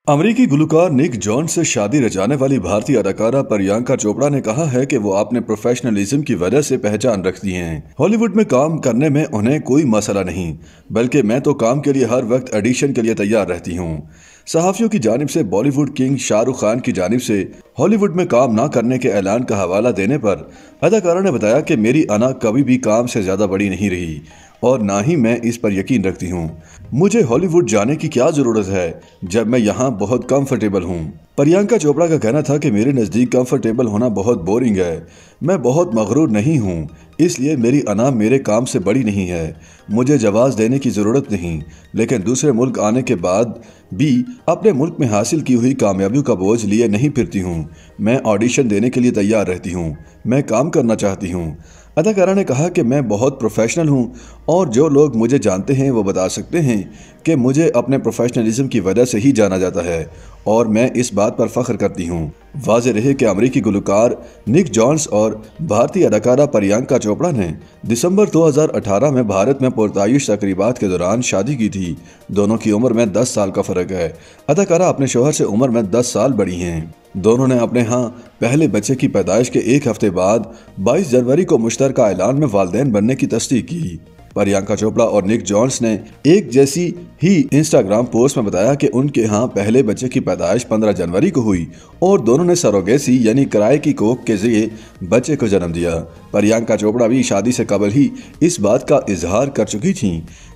अमेरिकी गुलकार निक जोन्स से शादी रचाने वाली भारतीय अदाकारा प्रियंका चोपड़ा ने कहा है कि वो अपने प्रोफेशनलिज्म की वजह से पहचान रखती हैं। हॉलीवुड में काम करने में उन्हें कोई मसला नहीं, बल्कि मैं तो काम के लिए हर वक्त ऑडिशन के लिए तैयार रहती हूँ। सहाफियों की जानिब से बॉलीवुड किंग शाहरुख खान की जानिब से हॉलीवुड में काम न करने के ऐलान का हवाला देने पर अदाकारा ने बताया कि मेरी अना कभी भी काम से ज्यादा बड़ी नहीं रही और ना ही मैं इस पर यकीन रखती हूँ। मुझे हॉलीवुड जाने की क्या जरूरत है जब मैं यहाँ बहुत कंफर्टेबल हूँ। प्रियंका चोपड़ा का कहना था कि मेरे नज़दीक कंफर्टेबल होना बहुत बोरिंग है। मैं बहुत मगरूर नहीं हूँ, इसलिए मेरी अना मेरे काम से बड़ी नहीं है। मुझे जवाब देने की ज़रूरत नहीं, लेकिन दूसरे मुल्क आने के बाद भी अपने मुल्क में हासिल की हुई कामयाबियों का बोझ लिए नहीं फिरती हूँ। मैं ऑडिशन देने के लिए तैयार रहती हूँ। मैं काम करना चाहती हूँ। अदाकारा ने कहा कि मैं बहुत प्रोफेशनल हूं और जो लोग मुझे जानते हैं वो बता सकते हैं कि मुझे अपने प्रोफेशनलिज्म की वजह से ही जाना जाता है और मैं इस बात पर फख्र करती हूं। वाज़ेह रहे कि अमेरिकी गुलकार निक जोन्स और भारतीय अदाकारा प्रियंका चोपड़ा ने दिसंबर 2018 में भारत में पुरतायुश तकरीबात के दौरान शादी की थी। दोनों की उम्र में 10 साल का फ़र्क है। अदाकारा अपने शौहर से उम्र में 10 साल बड़ी हैं। दोनों ने अपने यहाँ पहले बच्चे की पैदाइश के एक हफ्ते बाद 22 जनवरी को मुश्तरका ऐलान में वालिदैन बनने की तस्दीक की। प्रियंका चोपड़ा और निक जोन्स ने एक जैसी ही इंस्टाग्राम पोस्ट में बताया कि उनके यहाँ पहले बच्चे की पैदाइश 15 जनवरी को हुई और दोनों ने सरोगेसी यानी किराए की कोख के जरिए बच्चे को जन्म दिया। प्रियंका चोपड़ा भी शादी से कबल ही इस बात का इजहार कर चुकी थी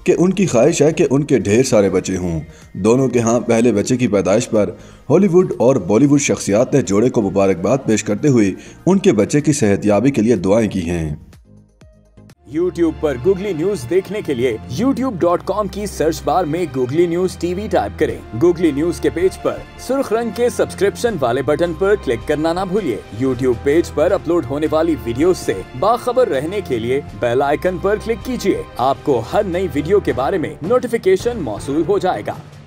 कि उनकी ख्वाहिश है कि उनके ढेर सारे बच्चे हों। दोनों के यहाँ पहले बच्चे की पैदाइश पर हॉलीवुड और बॉलीवुड शख्सियात ने जोड़े को मुबारकबाद पेश करते हुए उनके बच्चे की सेहतयाबी के लिए दुआएं की हैं। YouTube पर गूगली न्यूज देखने के लिए youtube.com की सर्च बार में गूगली न्यूज टीवी टाइप करें। गूगली न्यूज के पेज पर सुर्ख रंग के सब्सक्रिप्शन वाले बटन पर क्लिक करना ना भूलिए। YouTube पेज पर अपलोड होने वाली वीडियोस से बाखबर रहने के लिए बेल आइकन पर क्लिक कीजिए। आपको हर नई वीडियो के बारे में नोटिफिकेशन मौसूल हो जाएगा।